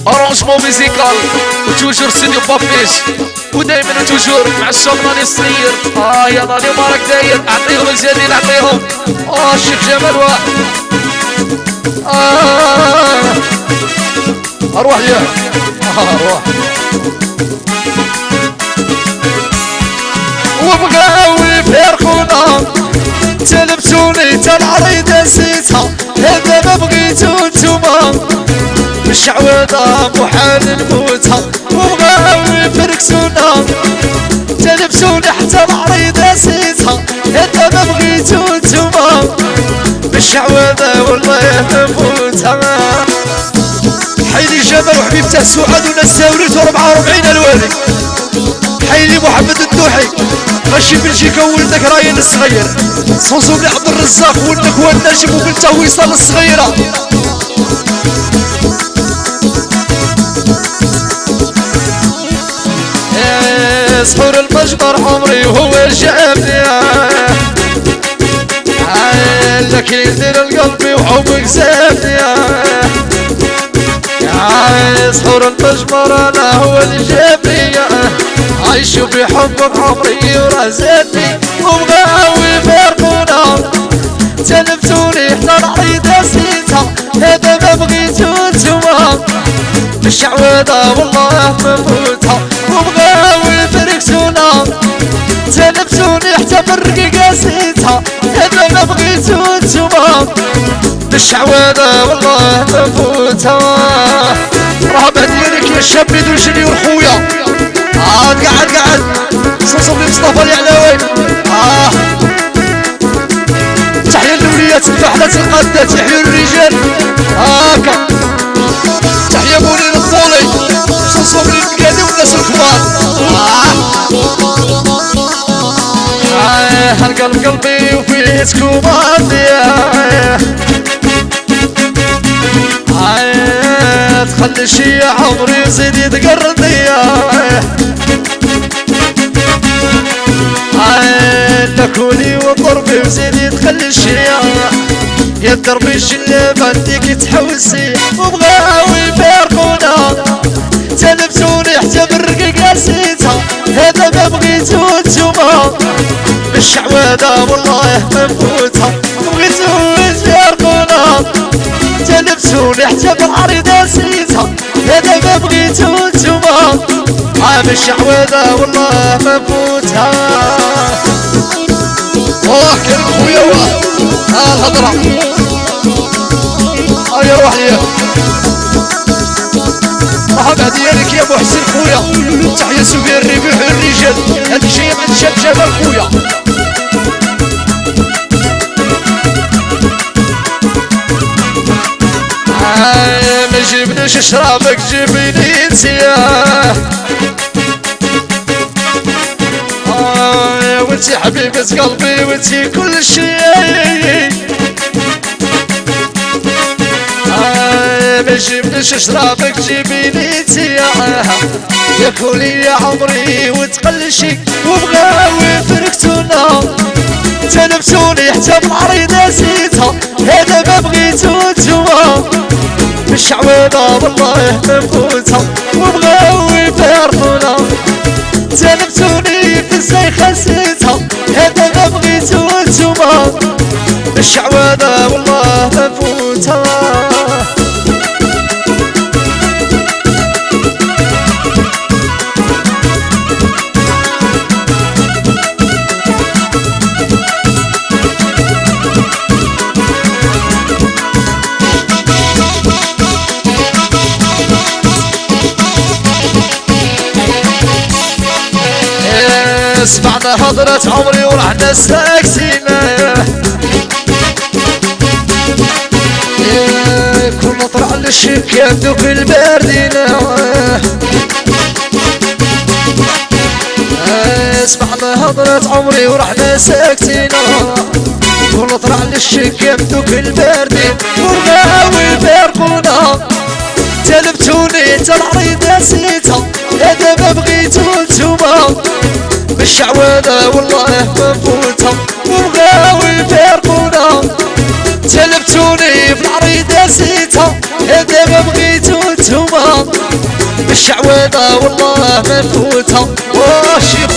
ارونجمون ميزيكال وتوجور ستوديو بابيش ودايما وتوجور مع الشاب راني الصغير. يا راني مبارك داير اعطيهم الجديد اعطيهم. الشيخ جمال واحد اروح يا اروح وبقاو يفارقونا تلبسوني تالعريض نسيتها هذا ما بغيتو نتوما مش عوضة محال نموتها وبغاو يفركسونا تلبسوني حتى العريض نسيتها هذا ما بغيتو نتوما مش عوضة والله نموتها. حيلي جمال وحبيبته سعاد ونساوريت و44 الوالي. حيلي محمد الدوحي ماشي بلجيكا ولدك راين الصغير. صوصو بن عبد الرزاق ولدك هو النجم وبنته وصال الصغيرة. سحور المجبر عمري وهو جابني لك يدير القلبي وحبك زادني. سحور المجبر انا هو اللي جابني عايش بحبك عمري ورزقني وبغاو يفارقونا تلبسوني حتى العريض نسيتها هذا ما بغيتو نتوما مش عوضة والله مفوتها وبغاو يفركسونا تلبسوني حتى بالرقيقة نسيتها هذا ما بغيتو نتوما مش عوضة والله مفوتها. رهبة ديالك يا الشاب بدون جنيور خويا. قعد صوصو بن مصطفى اليعلاوي. تحية لوليات الفحلة القادة تحية الرجال. هاكا تحية مولين الطولي صوصو بن المكادي والناس الكبار. القلب قلبي وفيه سكوبات تخلي شي عمري يزيد يتقرضي لكوني وضربي وزيد يتخلي الشيا يا دربي الجلاب عندك يتحوسي وبغاو يفارقونا تلبسوني حتى بالرقيقة نسيتها هذا ما بغيتو نتوما مش عوادة والله منفوتها بغيتو يفارقونا تلبسوني حتى بالعريض نسيتها هذا ما بغيتو نتوما مش عوادة والله منفوتها. كريم خويا الهضرة يا روح ليا. مرحبا ديالك يا محسن خويا. تحية سفير الربيع الرجال هادي جاية مع الشاب جمال خويا. ما جبناش شرابك جبني انتيا وانتي حبيبة قلبي وانتي كل شيء. ما جبناش شرابك جيبيني انتي يا كولي يا عمري وتقلشي وبغاو يفركتونا تلبسوني حتى بالعريض نسيتها هذا ما بغيتو نتوما مش عوضة والله منفوتها وبغاو يفارقونا تلبسوني في الزيخة نسيتها هذا ما بغيتو نتوما مش عوضة والله منفوتها. سمعنا هضرة عمري ورحنا ساكتينا كل طلع للشبكة دوك الباردينا سمعنا هضرة عمري ورحنا ساكتينا كل طلع للشبكة دوك الباردين وبغاو يفارقونا تلبتوني انت العريض نسيتها هذا ما بغيتو نتوما مش عوادة والله منفوتها وبغاو يفارقونا تلبتوني في العريض نسيتها هذا ما بغيتو نتوما شعوذة والله ما نفوتها. الشيخ